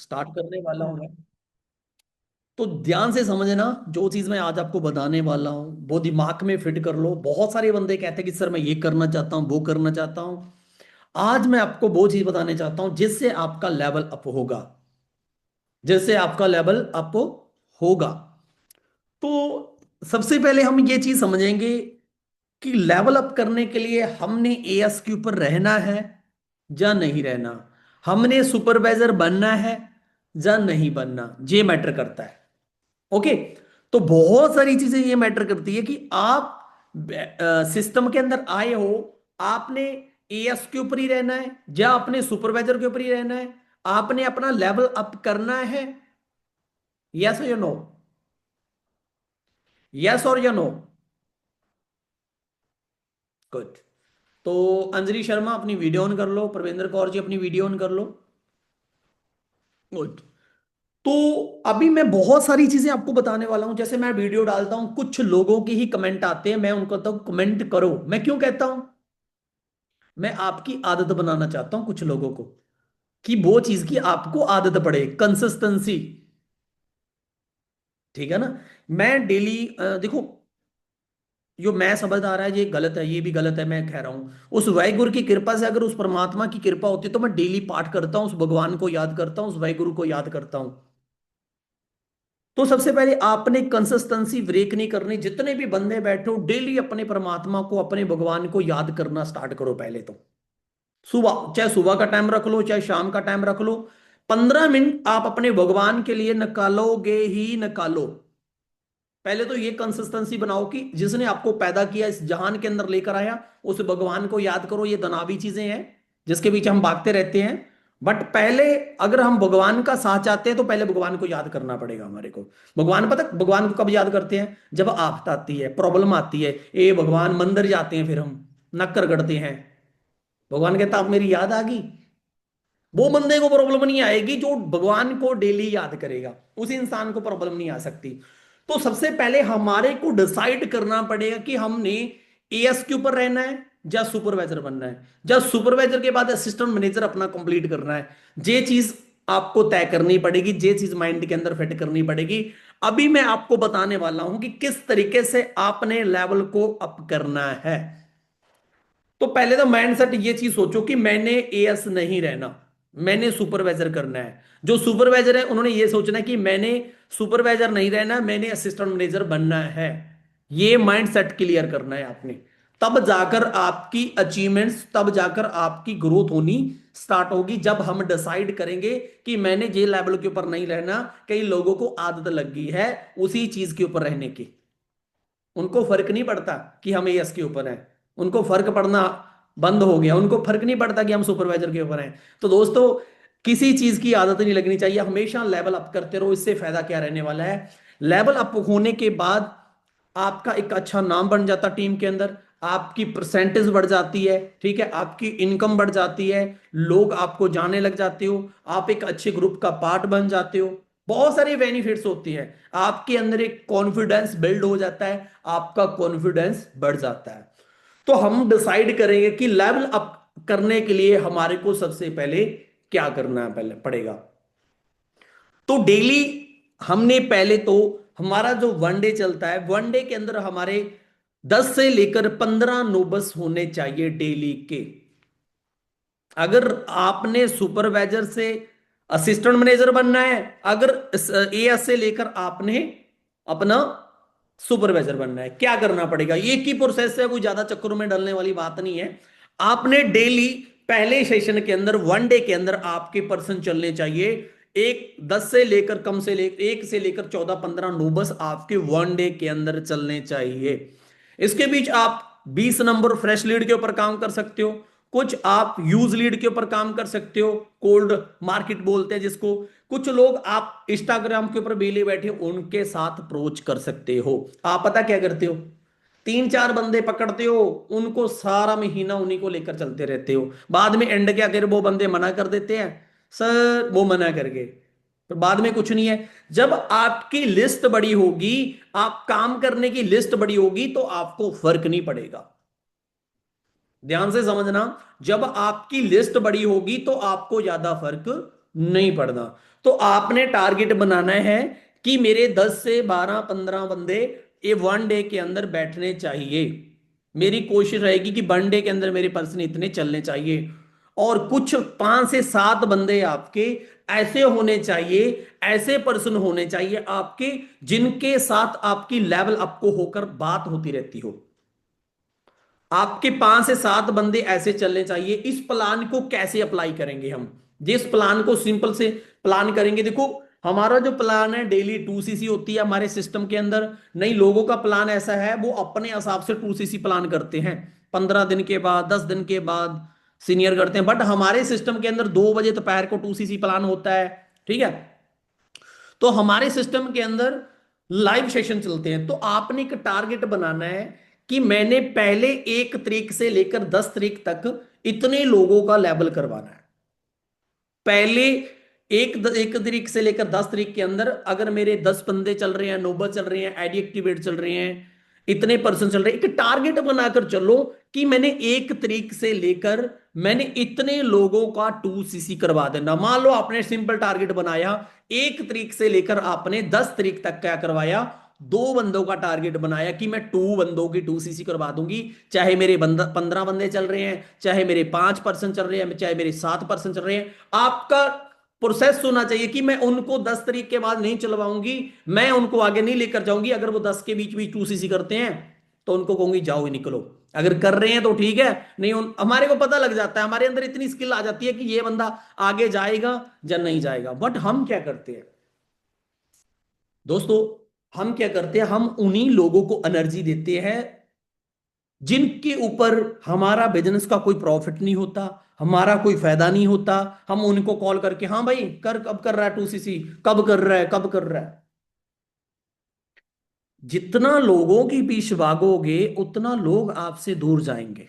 Start करने वाला हूं मैं। तो ध्यान से समझना, जो चीज मैं आज आपको बताने वाला हूं वो दिमाग में फिट कर लो। बहुत सारे बंदे कहते हैं कि सर मैं ये करना चाहता हूँ, वो करना चाहता हूँ। आज मैं आपको वो चीज बताने चाहता हूं जिससे आपका लेवल अप होगा, जिससे आपका लेवल अप होगा। तो सबसे पहले हम ये चीज समझेंगे कि लेवल अप करने के लिए हमने एएस के ऊपर रहना है या नहीं रहना, हमने सुपरवाइजर बनना है या नहीं बनना, ये मैटर करता है। ओके। तो बहुत सारी चीजें ये मैटर करती है कि आप सिस्टम के अंदर आए हो, आपने एएस के ऊपर ही रहना है या अपने सुपरवाइजर के ऊपर ही रहना है, आपने अपना लेवल अप करना है। यस और नो, यस और या नो। गुड। तो अंजलि शर्मा अपनी वीडियो ऑन कर लो, प्रविंदर कौर जी अपनी वीडियो ऑन कर लो। गुड। तो अभी मैं बहुत सारी चीजें आपको बताने वाला हूं। जैसे मैं वीडियो डालता हूं, कुछ लोगों के ही कमेंट आते हैं, मैं उनको कहता हूं कमेंट करो। मैं क्यों कहता हूं? मैं आपकी आदत बनाना चाहता हूं कुछ लोगों को, कि वो चीज की आपको आदत पड़े, कंसिस्टेंसी। ठीक है ना? मैं डेली देखो, जो मैं समझ आ रहा है ये गलत है, ये भी गलत है, मैं कह रहा हूं उस वाहिगुरु की कृपा से, अगर उस परमात्मा की कृपा होती तो मैं डेली पाठ करता हूं, उस भगवान को याद करता हूं, उस वाहिगुरु को याद करता हूं। तो सबसे पहले आपने कंसिस्टेंसी ब्रेक नहीं करनी। जितने भी बंदे बैठे हो, डेली अपने परमात्मा को, अपने भगवान को याद करना स्टार्ट करो। पहले तो सुबह, चाहे सुबह का टाइम रख लो, चाहे शाम का टाइम रख लो, 15 मिनट आप अपने भगवान के लिए निकालोगे ही निकालो। पहले तो ये कंसिस्टेंसी बनाओ कि जिसने आपको पैदा किया, इस जहान के अंदर लेकर आया, उस भगवान को याद करो। ये दुनियावी चीजें हैं जिसके पीछे हम भागते रहते हैं। बट पहले, अगर हम भगवान का साथ चाहते हैं तो पहले भगवान को याद करना पड़ेगा हमारे को। भगवान, पता भगवान को कब याद करते हैं? जब आफत आती है, प्रॉब्लम आती है, ए भगवान, मंदिर जाते हैं, फिर हम नक्कर गढ़ते हैं। भगवान कहता आप मेरी याद आ गई। वो बंदे को प्रॉब्लम नहीं आएगी जो भगवान को डेली याद करेगा, उस इंसान को प्रॉब्लम नहीं आ सकती। तो सबसे पहले हमारे को डिसाइड करना पड़ेगा कि हमने एएस के ऊपर रहना है या सुपरवाइजर बनना है, या सुपरवाइजर के बाद असिस्टेंट मैनेजर अपना कंप्लीट करना है। ये चीज आपको तय करनी पड़ेगी, ये चीज माइंड के अंदर फिट करनी पड़ेगी। अभी मैं आपको बताने वाला हूं कि किस तरीके से आपने लेवल को अप करना है। तो पहले तो माइंड सेट ये चीज सोचो कि मैंने एएस नहीं रहना, मैंने सुपरवाइजर करना है। जो सुपरवाइजर है उन्होंने ये सोचना है कि मैंने सुपरवाइजर नहीं रहना, मैंने असिस्टेंट मैनेजर बनना है। ये माइंड सेट क्लियर करना है आपने। तब जाकर आपकी अचीवमेंट्स, तब जाकर आपकी ग्रोथ होनी स्टार्ट होगी। जब हम डिसाइड करेंगे कि मैंने ये लेवल के ऊपर नहीं रहना। कई लोगों को आदत लग गई है उसी चीज के ऊपर रहने की, उनको फर्क नहीं पड़ता कि हम एएस के ऊपर हैं, उनको फर्क पड़ना बंद हो गया, उनको फर्क नहीं पड़ता कि हम सुपरवाइजर के ऊपर हैं। तो दोस्तों, किसी चीज की आदत नहीं लगनी चाहिए, हमेशा लेवल अप करते रहो। इससे फायदा क्या रहने वाला है? लेवल अप होने के बाद आपका एक अच्छा नाम बन जाता टीम के अंदर, आपकी परसेंटेज बढ़ जाती है, ठीक है, आपकी इनकम बढ़ जाती है, लोग आपको जाने लग जाते हो, आप एक अच्छे ग्रुप का पार्ट बन जाते हो। बहुत सारी बेनिफिट्स होती है, आपके अंदर एक कॉन्फिडेंस बिल्ड हो जाता है, आपका कॉन्फिडेंस बढ़ जाता है। तो हम डिसाइड करेंगे कि लेवल अप करने के लिए हमारे को सबसे पहले क्या करना है, पहले पड़ेगा। तो डेली हमने पहले तो, हमारा जो वनडे चलता है, वनडे के अंदर हमारे 10 से लेकर 15 नोबस होने चाहिए डेली के। अगर आपने सुपरवाइजर से असिस्टेंट मैनेजर बनना है, अगर एएस से लेकर आपने अपना सुपरवाइजर बनना है, क्या करना पड़ेगा? एक ही प्रोसेस है, कोई ज्यादा चक्करों में डलने वाली बात नहीं है। आपने डेली पहले सेशन के अंदर, वन डे के अंदर आपके पर्सन चलने चाहिए। एक 10 से लेकर, कम से लेकर 1 से लेकर 14-15 नोबस आपके वन डे के अंदर चलने चाहिए। इसके बीच आप 20 नंबर फ्रेश लीड के ऊपर काम कर सकते हो, कुछ आप यूज लीड के ऊपर काम कर सकते हो, कोल्ड मार्केट बोलते हैं जिसको। कुछ लोग आप इंस्टाग्राम के ऊपर बेले बैठे उनके साथ अप्रोच कर सकते हो। आप पता क्या करते हो? 3-4 बंदे पकड़ते हो, उनको सारा महीना उन्हीं को लेकर चलते रहते हो। बाद में एंड क्या करे, वो बंदे मना कर देते हैं, सर वो मना कर गए, तो बाद में कुछ नहीं है। जब आपकी लिस्ट बड़ी होगी, आप काम करने की लिस्ट बड़ी होगी, तो आपको फर्क नहीं पड़ेगा। ध्यान से समझना, जब आपकी लिस्ट बड़ी होगी तो आपको ज्यादा फर्क नहीं पड़ना। तो आपने टारगेट बनाना है कि मेरे 10 से 12 15 बंदे ये 1 डे के अंदर बैठने चाहिए। मेरी कोशिश रहेगी कि 1 डे के अंदर मेरे पर्सन इतने चलने चाहिए। और कुछ 5 से 7 बंदे आपके ऐसे होने चाहिए, ऐसे पर्सन होने चाहिए आपके, जिनके साथ आपकी लेवल आपको होकर बात होती रहती हो। आपके 5 से 7 बंदे ऐसे चलने चाहिए। इस प्लान को कैसे अप्लाई करेंगे हम? जिस प्लान को सिंपल से प्लान करेंगे, देखो हमारा जो प्लान है डेली 2cc होती है हमारे सिस्टम के अंदर। नहीं, लोगों का प्लान ऐसा है वो अपने हिसाब से 2cc प्लान करते हैं, 15 दिन के बाद, 10 दिन के बाद सीनियर करते हैं। बट हमारे सिस्टम के अंदर 2 बजे दोपहर को 2cc प्लान होता है। ठीक है, तो हमारे सिस्टम के अंदर लाइव सेशन चलते हैं। तो आपने एक टारगेट बनाना है कि मैंने पहले 1 तारीख से लेकर 10 तारीख तक इतने लोगों का लेवल करवाना है। पहले 1 तारीख से लेकर 10 तारीख के अंदर अगर मेरे 10 बंदे चल रहे हैं, नोबल चल रहे हैं, आईडी एक्टिवेट चल रहे हैं, इतने पर्सन चल रहे हैं, एक टारगेट बनाकर चलो कि मैंने 1 तारीख से लेकर मैंने इतने लोगों का 2cc करवा देना। मान लो आपने सिंपल टारगेट बनाया, 1 तारीख से लेकर आपने 10 तारीख तक क्या करवाया, 2 बंदों का टारगेट बनाया कि मैं 2 बंदों की 2cc करवा दूंगी। चाहे मेरे 15 बंदे चल रहे हैं, चाहे मेरे 5 पर्सन चल रहे हैं, चाहे मेरे 7 पर्सन चल रहे हैं, आपका प्रोसेस होना चाहिए कि मैं उनको 10 तारीख के बाद नहीं चलवाऊंगी, मैं उनको आगे नहीं लेकर जाऊंगी। अगर वो 10 के बीच बीच 2cc करते हैं तो उनको कहूंगी जाओ ही निकलो। अगर कर रहे हैं तो ठीक है, नहीं हमारे को पता लग जाता है, हमारे अंदर इतनी स्किल आ जाती है कि ये बंदा आगे जाएगा या नहीं जाएगा। बट हम क्या करते हैं दोस्तों, हम क्या करते हैं, हम उन्हीं लोगों को एनर्जी देते हैं जिनके ऊपर हमारा बिजनेस का कोई प्रॉफिट नहीं होता, हमारा कोई फायदा नहीं होता। हम उनको कॉल करके हाँ भाई कर, कब कर रहा है 2cc, कब कर रहा है, कब कर रहा है। जितना लोगों के पीछे भागोगे उतना लोग आपसे दूर जाएंगे।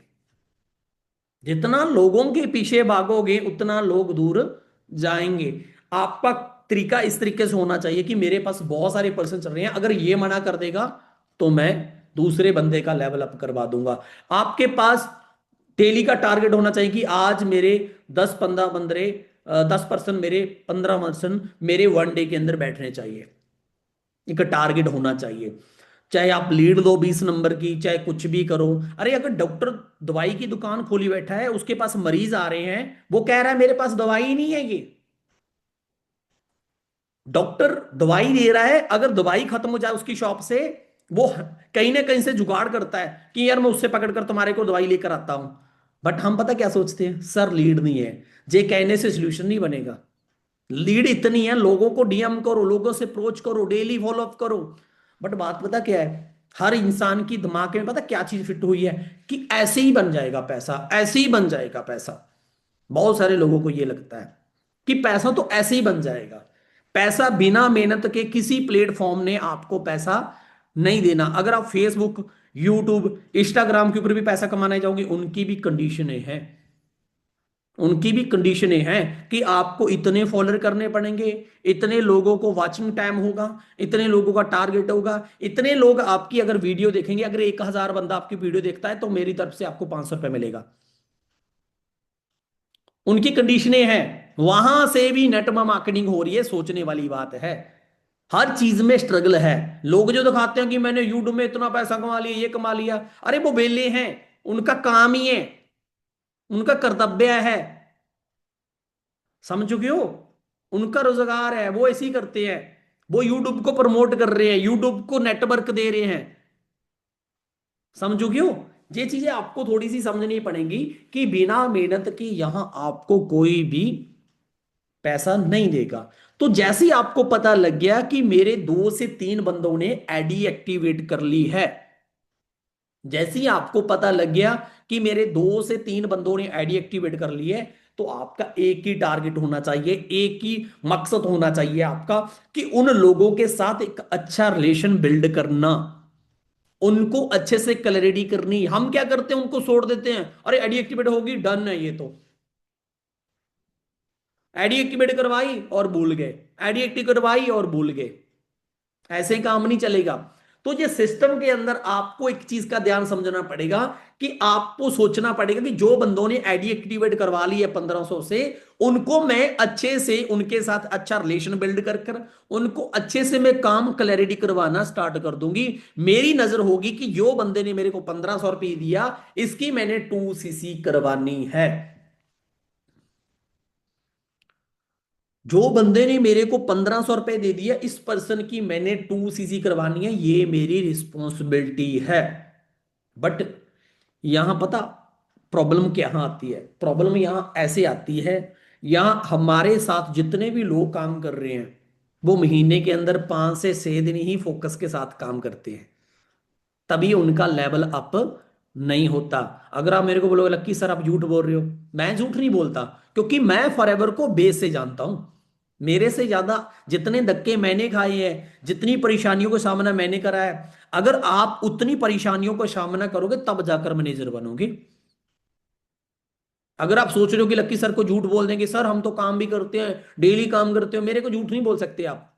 जितना लोगों के पीछे भागोगे उतना लोग दूर जाएंगे। आपका तरीका इस तरीके से होना चाहिए कि मेरे पास बहुत सारे पर्सन चल रहे हैं, अगर ये मना कर देगा तो मैं दूसरे बंदे का लेवल अप करवा दूंगा। आपके पास डेली का टारगेट होना चाहिए कि आज मेरे 10-15 बंदे, 10 पर्सन मेरे, 15 पर्सन मेरे 1 डे के अंदर बैठने चाहिए। एक टारगेट होना चाहिए। चाहे आप लीड लो 20 नंबर की, चाहे कुछ भी करो। अरे अगर डॉक्टर दवाई की दुकान खोली बैठा है, उसके पास मरीज आ रहे हैं, वो कह रहा है मेरे पास दवाई ही नहीं है, ये डॉक्टर दवाई दे रहा है, अगर दवाई खत्म हो जाए उसकी शॉप से, वो कहीं ना कहीं से जुगाड़ करता है कि यार मैं उससे पकड़कर तुम्हारे को दवाई लेकर आता हूं। बट हम पता क्या सोचते हैं, सर लीड नहीं है, जे कहने से सोल्यूशन नहीं बनेगा। लीड इतनी है, लोगों को डीएम करो, लोगों से अप्रोच करो, डेली फॉलो अप करो। बट बात पता क्या है, हर इंसान की दिमाग में पता क्या चीज फिट हुई है कि ऐसे ही बन जाएगा पैसा, ऐसे ही बन जाएगा पैसा। बहुत सारे लोगों को ये लगता है कि पैसा तो ऐसे ही बन जाएगा। पैसा बिना मेहनत के किसी प्लेटफॉर्म ने आपको पैसा नहीं देना। अगर आप फेसबुक, यूट्यूब, इंस्टाग्राम के ऊपर भी पैसा कमाने जाओगे, उनकी भी कंडीशनें हैं। उनकी भी कंडीशनें हैं कि आपको इतने फॉलोअर करने पड़ेंगे, इतने लोगों को वॉचिंग टाइम होगा, इतने लोगों का टारगेट होगा, इतने लोग आपकी अगर वीडियो देखेंगे। अगर 1,000 बंदा आपकी वीडियो देखता है तो मेरी तरफ से आपको 500 रुपये मिलेगा। उनकी कंडीशनें हैं। वहां से भी नेट में मार्केटिंग हो रही है, सोचने वाली बात है। हर चीज में स्ट्रगल है। लोग जो दिखाते हैं कि मैंने यूट्यूब में इतना पैसा कमा लिया, ये कमा लिया, अरे वो बेले हैं, उनका काम ही है, उनका कर्तव्य है, समझ चुके हो? उनका रोजगार है, वो ऐसे ही करते हैं। वो यूट्यूब को प्रमोट कर रहे हैं, यूट्यूब को नेटवर्क दे रहे हैं, समझो क्यों? ये चीजें आपको थोड़ी सी समझनी पड़ेंगी कि बिना मेहनत की यहां आपको कोई भी पैसा नहीं देगा। तो जैसे ही आपको पता लग गया कि मेरे 2 से 3 बंदों ने आईडी एक्टिवेट कर ली है, जैसे ही आपको पता लग गया कि मेरे 2 से 3 बंदों ने आईडी एक्टिवेट कर ली है, तो आपका एक ही टारगेट होना चाहिए, एक ही मकसद होना चाहिए आपका कि उन लोगों के साथ एक अच्छा रिलेशन बिल्ड करना, उनको अच्छे से क्लैरिटी करनी। हम क्या करते हैं, उनको छोड़ देते हैं, अरे आईडी एक्टिवेट होगी, डन है ये तो। आईडी एक्टिवेट करवाई और भूल गए, आईडी एक्टिव करवाई और भूल गए। ऐसे काम नहीं चलेगा। तो ये सिस्टम के अंदर आपको एक चीज का ध्यान समझना पड़ेगा कि आपको सोचना पड़ेगा कि जो बंदों ने आईडी एक्टिवेट करवा ली है 1500 से, उनको मैं अच्छे से उनके साथ अच्छा रिलेशन बिल्ड कर कर उनको अच्छे से मैं काम क्लैरिटी करवाना स्टार्ट कर दूंगी। मेरी नजर होगी कि जो बंदे ने मेरे को 1500 रुपये दिया, इसकी मैंने 2 सीसी करवानी है। जो बंदे ने मेरे को 1500 रुपये दे दिया, इस पर्सन की मैंने 2 सीसी करवानी है, ये मेरी रिस्पॉन्सिबिलिटी है। बट यहां पता प्रॉब्लम क्या आती है? प्रॉब्लम यहां ऐसे आती है, यहां हमारे साथ जितने भी लोग काम कर रहे हैं, वो महीने के अंदर 5 से 6 दिन ही फोकस के साथ काम करते हैं, तभी उनका लेवल अप नहीं होता। अगर आप मेरे को बोलोगे लक्की सर आप झूठ बोल रहे हो, मैं झूठ नहीं बोलता, क्योंकि मैं फॉरएवर को बेस से जानता हूं। मेरे से ज्यादा जितने धक्के मैंने खाए हैं, जितनी परेशानियों का सामना मैंने करा है, अगर आप उतनी परेशानियों का सामना करोगे तब जाकर मैनेजर बनोगे। अगर आप सोच रहे हो कि लक्की सर को झूठ बोल देंगे, सर हम तो काम भी करते हैं, डेली काम करते हो, मेरे को झूठ नहीं बोल सकते आप।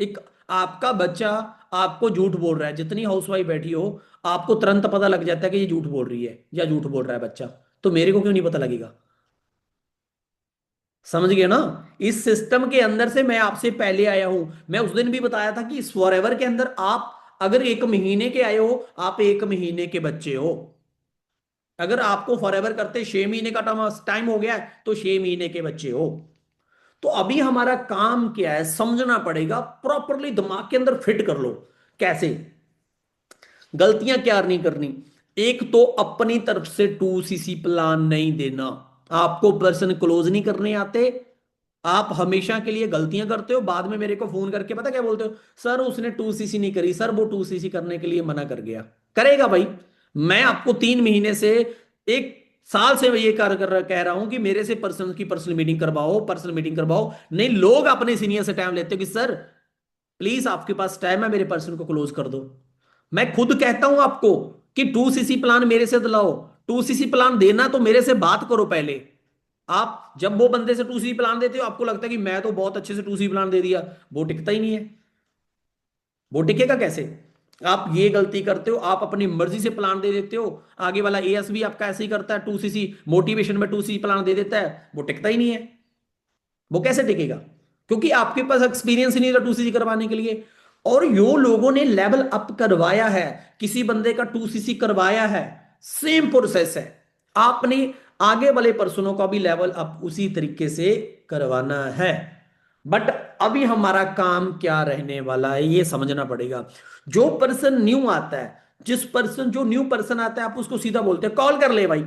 एक आपका बच्चा आपको झूठ बोल रहा है, जितनी हाउसवाइफ बैठी हो, आपको तुरंत पता लग जाता है कि ये झूठ बोल रही है या झूठ बोल रहा है बच्चा, तो मेरे को क्यों नहीं पता लगेगा? समझ गए ना? इस सिस्टम के अंदर से मैं आपसे पहले आया हूं। मैं उस दिन भी बताया था कि इस फॉरएवर के अंदर आप अगर 1 महीने के आए हो, आप 1 महीने के बच्चे हो। अगर आपको फॉरएवर करते 6 महीने का टाइम हो गया है, तो 6 महीने के बच्चे हो। तो अभी हमारा काम क्या है, समझना पड़ेगा प्रॉपरली, दिमाग के अंदर फिट कर लो। कैसे? गलतियां क्या नहीं करनी। एक तो अपनी तरफ से 2 सीसी प्लान नहीं देना। आपको पर्सन क्लोज नहीं करने आते, आप हमेशा के लिए गलतियां करते हो, बाद में मेरे को फोन करके पता क्या बोलते हो? सर उसने 2 सीसी नहीं करी, सर वो 2 सीसी करने के लिए मना कर गया। करेगा भाई। मैं आपको 3 महीने से, 1 साल से मैं ये कह रहा हूं कि मेरे से पर्सन की पर्सनल मीटिंग करवाओ, पर्सनल मीटिंग करवाओ। नहीं, लोग अपने सीनियर से टाइम लेते हो कि सर प्लीज आपके पास टाइम है, मेरे पर्सन को क्लोज कर दो। मैं खुद कहता हूं आपको कि 2 सीसी प्लान मेरे से दिलाओ। 2 सीसी प्लान देना तो मेरे से बात करो पहले। आप जब वो बंदे से 2 सीसी प्लान देते हो, आपको लगता है कि मैं तो बहुत अच्छे से 2 सीसी प्लान दे दिया, वो टिकता ही नहीं है। वो टिकेगा कैसे? आप ये गलती करते हो, आप अपनी मर्जी से प्लान दे देते हो। आगे वाला एएस भी आपका ऐसे ही करता है, 2 सीसी मोटिवेशन में 2 सीसी प्लान दे देता है, वो टिकता ही नहीं है। वो कैसे टिकेगा? क्योंकि आपके पास एक्सपीरियंस ही नहीं था 2 सीसी करवाने के लिए। और यो लोगों ने लेवल अप करवाया है, किसी बंदे का 2 सीसी करवाया है, सेम प्रोसेस है। आपने आगे वाले पर्सनों का भी लेवल अप उसी तरीके से करवाना है। बट अभी हमारा काम क्या रहने वाला है, ये समझना पड़ेगा। जो पर्सन न्यू आता है, जो न्यू पर्सन आता है, आप उसको सीधा बोलते हैं कॉल कर ले भाई,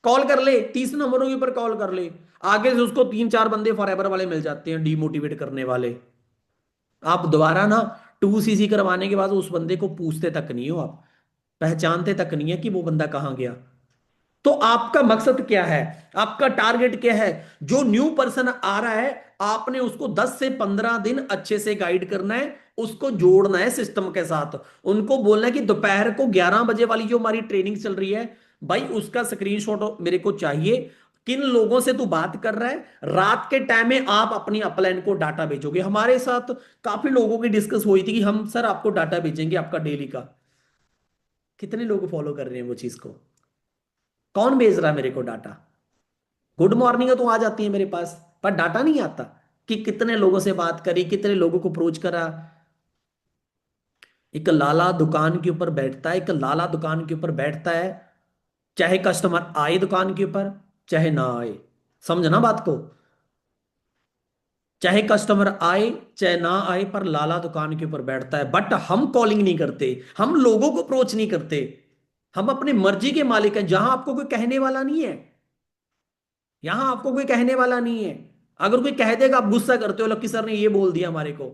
कॉल कर ले, 30 नंबरों के ऊपर कॉल कर ले। आगे से उसको 3 4 बंदे फॉरएवर वाले मिल जाते हैं, डीमोटिवेट करने वाले। आप दोबारा ना 2 सीसी करवाने के बाद उस बंदे को पूछते तक नहीं हो, आप पहचानते तक नहीं है कि वो बंदा कहां गया। तो आपका मकसद क्या है? आपका टारगेट क्या है? जो न्यू पर्सन आ रहा है, आपने उसको 10 से 15 दिन अच्छे से गाइड करना है, उसको जोड़ना है सिस्टम के साथ। उनको बोलना है कि दोपहर को 11 बजे वाली जो हमारी ट्रेनिंग चल रही है भाई, उसका स्क्रीनशॉट मेरे को चाहिए। किन लोगों से तू बात कर रहा है, रात के टाइम में आप अपनी अपलाइन को डाटा भेजोगे। हमारे साथ काफी लोगों की डिस्कस हुई थी कि हम सर आपको डाटा भेजेंगे आपका डेली का। कितने लोग फॉलो कर रहे हैं वो चीज को? कौन भेज रहा है मेरे को डाटा? गुड मॉर्निंग तो आ जाती है मेरे पास, पर डाटा नहीं आता कि कितने लोगों से बात करी, कितने लोगों को अप्रोच करा। एक लाला दुकान के ऊपर बैठता है, एक लाला दुकान के ऊपर बैठता है, चाहे कस्टमर आए दुकान के ऊपर चाहे ना आए। समझना बात को। चाहे कस्टमर आए चाहे ना आए, पर लाला दुकान के ऊपर बैठता है। बट हम कॉलिंग नहीं करते, हम लोगों को अप्रोच नहीं करते। हम अपनी मर्जी के मालिक हैं, जहां आपको कोई कहने वाला नहीं है। यहां आपको कोई कहने वाला नहीं है। अगर कोई कह देगा आप गुस्सा करते हो, लक्की सर ने ये बोल दिया हमारे को।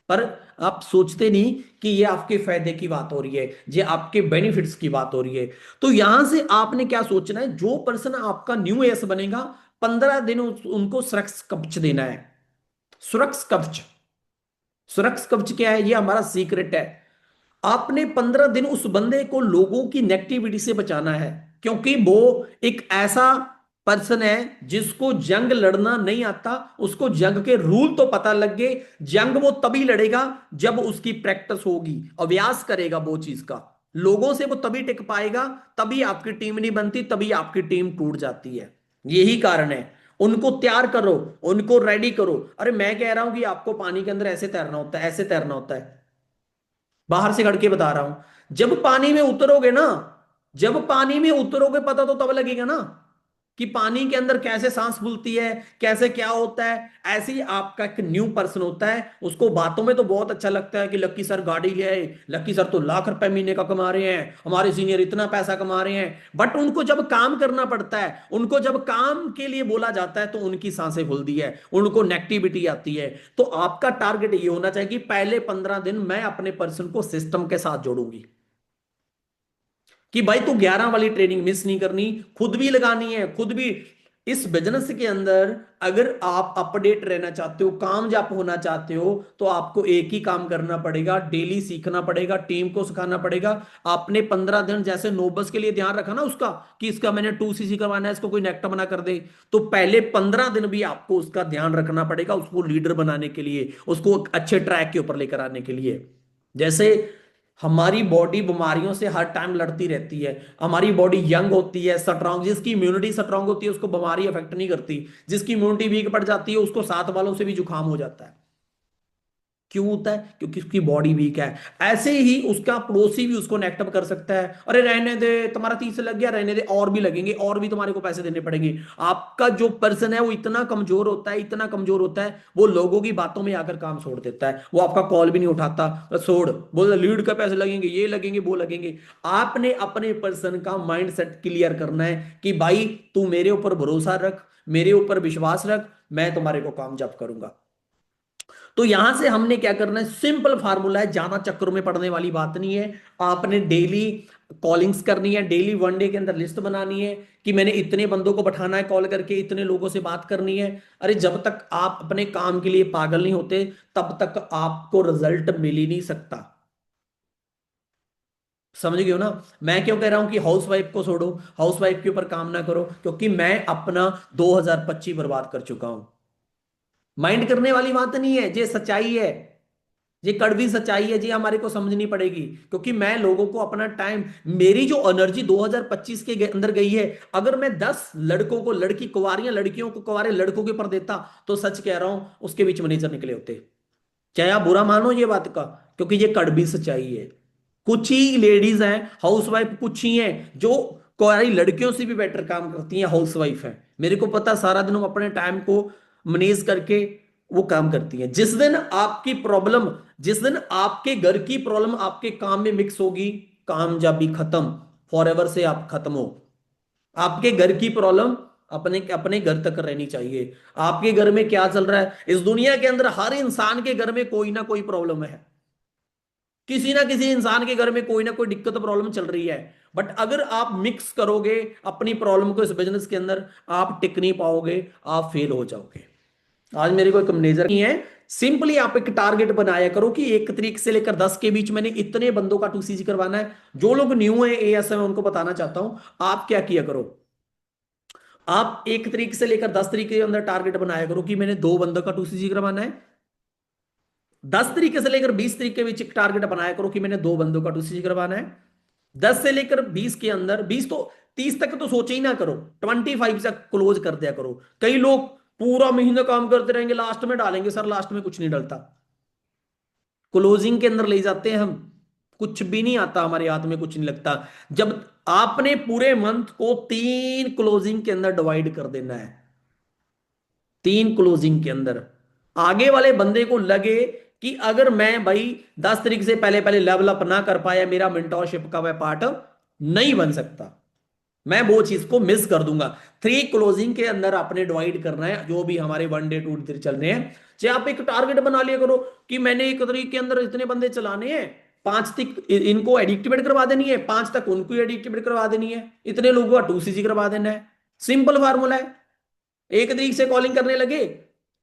पर आप सोचते नहीं कि ये आपके फायदे की बात हो रही है, ये आपके बेनिफिट्स की बात हो रही है। तो यहां से आपने क्या सोचना है, जो पर्सन आपका न्यू एस बनेगा, 15 दिन उनको सुरक्षा कवच देना है। सुरक्षा कवच। सुरक्षा कवच क्या है? ये हमारा सीक्रेट है। आपने 15 दिन उस बंदे को लोगों की नेगेटिविटी से बचाना है, क्योंकि वो एक ऐसा पर्सन है जिसको जंग लड़ना नहीं आता, उसको जंग के रूल तो पता लग गए। जंग वो तभी लड़ेगा जब उसकी प्रैक्टिस होगी, अभ्यास करेगा वो चीज का। लोगों से वो तभी टिक पाएगा, तभी आपकी टीम नहीं बनती, तभी आपकी टीम टूट जाती है। यही कारण है। उनको तैयार करो, उनको रेडी करो। अरे मैं कह रहा हूं कि आपको पानी के अंदर ऐसे तैरना होता है, ऐसे तैरना होता है, बाहर से खड़ के बता रहा हूं। जब पानी में उतरोगे ना, जब पानी में उतरोगे पता तो तब लगेगा ना कि पानी के अंदर कैसे सांस फूलती है, कैसे क्या होता है। ऐसे ही आपका एक न्यू पर्सन होता है, उसको बातों में तो बहुत अच्छा लगता है कि लक्की सर गाड़ी ले आए, लक्की सर तो लाख रुपए महीने का कमा रहे हैं, हमारे सीनियर इतना पैसा कमा रहे हैं। बट उनको जब काम करना पड़ता है, उनको जब काम के लिए बोला जाता है, तो उनकी सांसें फूलती है, उनको नेगेटिविटी आती है। तो आपका टारगेट ये होना चाहिए कि पहले 15 दिन मैं अपने पर्सन को सिस्टम के साथ जोड़ूंगी, कि भाई तू 11 वाली ट्रेनिंग मिस नहीं करनी, खुद भी लगानी है, खुद भी। इस बिजनेस के अंदर अगर आप अपडेट रहना चाहते हो, कामयाब होना चाहते हो, तो आपको एक ही काम करना पड़ेगा, डेली सीखना पड़ेगा, टीम को सिखाना पड़ेगा। आपने 15 दिन जैसे नोबस के लिए ध्यान रखा ना उसका, कि इसका मैंने 2cc करवाना है, इसको कोई नेक्टा बना कर दे, तो पहले 15 दिन भी आपको उसका ध्यान रखना पड़ेगा, उसको लीडर बनाने के लिए, उसको एक अच्छे ट्रैक के ऊपर लेकर आने के लिए। जैसे हमारी बॉडी बीमारियों से हर टाइम लड़ती रहती है, हमारी बॉडी यंग होती है, स्ट्रांग, जिसकी इम्यूनिटी स्ट्रांग होती है उसको बीमारी अफेक्ट नहीं करती, जिसकी इम्यूनिटी वीक पड़ जाती है उसको साथ वालों से भी जुकाम हो जाता है। क्यों होता है? क्योंकि उसकी बॉडी वीक है। ऐसे ही उसका पड़ोसी भी उसको नेक्टअप कर सकता है, अरे रहने दे, तुम्हारा 30 लग गया, रहने दे, और भी लगेंगे, और भी तुम्हारे को पैसे देने पड़ेंगे। आपका जो पर्सन है वो इतना कमजोर होता है, इतना कमजोर होता है, वो लोगों की बातों में आकर काम छोड़ देता है, वो आपका कॉल भी नहीं उठाता, बस छोड़, बोल लीड का पैसे लगेंगे, ये लगेंगे, वो लगेंगे। आपने अपने पर्सन का माइंड सेट क्लियर करना है कि भाई तू मेरे ऊपर भरोसा रख, मेरे ऊपर विश्वास रख, मैं तुम्हारे को कामयाब करूंगा। तो यहां से हमने क्या करना है, सिंपल फार्मूला है, ज्यादा चक्करों में पड़ने वाली बात नहीं है। आपने डेली कॉलिंग्स करनी है, डेली 1 डे के अंदर लिस्ट बनानी है कि मैंने इतने बंदों को बैठाना है, कॉल करके इतने लोगों से बात करनी है। अरे जब तक आप अपने काम के लिए पागल नहीं होते, तब तक आपको रिजल्ट मिल ही नहीं सकता। समझ गए हो ना? मैं क्यों कह रहा हूं कि हाउस वाइफ को छोड़ो, हाउस वाइफ के ऊपर काम ना करो, क्योंकि मैं अपना 2025 बर्बाद कर चुका हूं। माइंड करने वाली बात नहीं है, ये सच्चाई है, ये कड़वी सच्चाई है जी, हमारे को समझनी पड़ेगी। क्योंकि मैं लोगों को अपना टाइम, मेरी जो एनर्जी 2025 के अंदर गई है, अगर मैं 10 लड़कों को, लड़की कुंवारियां लड़कियों को कुंवारे लड़कों के ऊपर देता, तो सच कह रहा हूं उसके बीच मैनेजर निकले होते। चाहे आप बुरा मानो ये बात का, क्योंकि ये कड़वी सच्चाई है। कुछ ही लेडीज हैं हाउस वाइफ, कुछ ही हैं जो कुंवारी लड़कियों से भी बेटर काम करती हैं, हाउस वाइफ हैं। मेरे को पता, सारा दिन वो अपने टाइम को मैनेज करके वो काम करती हैं। जिस दिन आपकी प्रॉब्लम, जिस दिन आपके घर की प्रॉब्लम आपके काम में मिक्स होगी, कामयाबी खत्म, फॉर एवर से आप खत्म हो। आपके घर की प्रॉब्लम अपने अपने घर तक रहनी चाहिए। आपके घर में क्या चल रहा है, इस दुनिया के अंदर हर इंसान के घर में कोई ना कोई प्रॉब्लम है, किसी ना किसी इंसान के घर में कोई ना कोई दिक्कत प्रॉब्लम चल रही है। बट अगर आप मिक्स करोगे अपनी प्रॉब्लम को इस बिजनेस के अंदर, आप टिक नहीं पाओगे, आप फेल हो जाओगे। आज मेरे को एक मैनेजर नहीं है, सिंपली आप एक टारगेट बनाया करो कि 1 तारीख से लेकर 10 के बीच मैंने इतने बंदों का 2cc करवाना है। जो लोग न्यू है एएस में, उनको बताना चाहता हूं, आप क्या किया करो, आप 1 तारीख से लेकर 10 तारीख के अंदर टारगेट बनाया करो कि मैंने 2 बंदों का 2cc करवाना है। 10 तारीख से लेकर 20 तारीख के बीच एक टारगेट बनाया करो कि मैंने 2 बंदों का 2cc करवाना है। 10 से लेकर 20 के अंदर, 20 तो 30 तक तो सोचे ही ना करो, 25 तक क्लोज कर दिया करो। कई लोग पूरा महीना काम करते रहेंगे, लास्ट में डालेंगे, सर लास्ट में कुछ नहीं डलता, क्लोजिंग के अंदर ले जाते हैं हम, कुछ भी नहीं आता, हमारे हाथ में कुछ नहीं लगता। जब आपने पूरे मंथ को 3 क्लोजिंग के अंदर डिवाइड कर देना है, 3 क्लोजिंग के अंदर, आगे वाले बंदे को लगे कि अगर मैं भाई 10 तारीख से पहले पहले लेवल अप ना कर पाया, मेरा मेंटोरशिप का वह पार्ट नहीं बन सकता, मैं वो चीज को मिस कर दूंगा। 3 क्लोजिंग के अंदर आपने डिवाइड करना है, जो भी हमारे 1 डे 2 डे चल रहे हैं। चाहे आप एक टारगेट बना लिया करो कि मैंने 1 तारीख के अंदर इतने बंदे चलाने हैं, 5 तक इनको एडिक्टिवेट करवा देनी है, 5 तक उनको एडिक्टिवेट करवा देनी है, इतने लोगों का 2cc करवा देना है। सिंपल फार्मूला है। 1 तारीख से कॉलिंग करने लगे,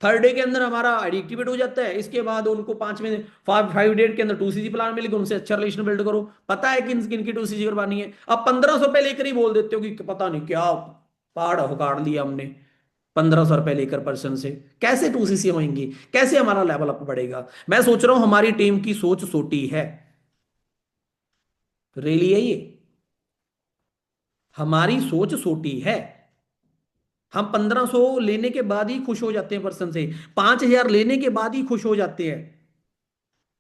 3rd डे के अंदर हमारा एडिक्टिवेट हो जाता है, इसके बाद उनको 5 में 5 डेट के अंदर 2cc प्लान मिलेगा, उनसे अच्छा रिलेशन बिल्ड करो, पता है कि किन किन की 2cc करवानी है। अब 1500 पहले लेकर ही बोल देते हो कि पता नहीं क्या पहाड़ उखाड़ लिया हमने 1500 रुपए लेकर पर्सन से। कैसे 2 सीसी होंगी, कैसे हमारा लेवल अप बढ़ेगा? मैं सोच रहा हूं हमारी टीम की सोच छोटी है। रियली है ये, हमारी सोच छोटी है। हम 1500 लेने के बाद ही खुश हो जाते हैं पर्सन से, 5000 लेने के बाद ही खुश हो जाते हैं।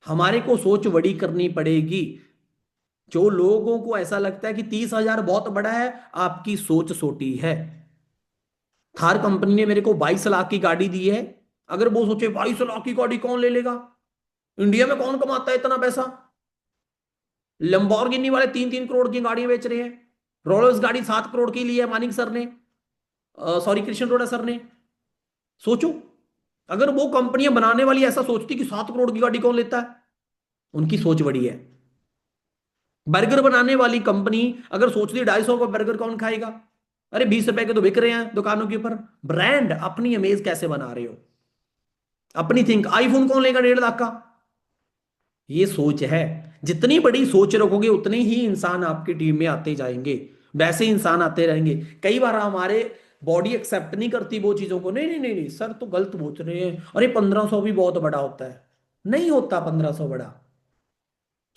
हमारे को सोच बड़ी करनी पड़ेगी। जो लोगों को ऐसा लगता है कि 30,000 बहुत बड़ा है, आपकी सोच छोटी है। थार कंपनी ने मेरे को 22 लाख की गाड़ी दी है। अगर वो सोचे 22 लाख की गाड़ी कौन ले लेगा, इंडिया में कौन कमाता है इतना पैसा? लंबोर्गिनी वाले 3-3 करोड़ की गाड़ियां बेच रहे हैं। रोल्स गाड़ी 7 करोड़ की ली है मानिक सर ने, सॉरी कृष्ण रोड़ा सर ने। सोचो, अगर वो कंपनियां बनाने वाली ऐसा सोचती कि 7 करोड़ की गाड़ी कौन लेता है, उनकी सोच बड़ी है। बर्गर बनाने वाली कंपनी अगर सोचती 250 का बर्गर कौन खाएगा, अरे 20 रुपए के तो बिक रहे हैं दुकानों के ऊपर। ब्रांड अपनी इमेज कैसे बना रहे हो, अपनी थिंक। आईफोन कौन लेगा 1.5 लाख का? ये सोच है। जितनी बड़ी सोच रखोगे उतने ही इंसान आपकी टीम में आते जाएंगे, वैसे ही इंसान आते रहेंगे। कई बार हमारे बॉडी एक्सेप्ट नहीं करती वो चीजों को, नहीं नहीं नहीं नहीं सर तो गलत पूछ रहे हैं, अरे 1500 भी बहुत बड़ा होता है। नहीं होता 1500 बड़ा।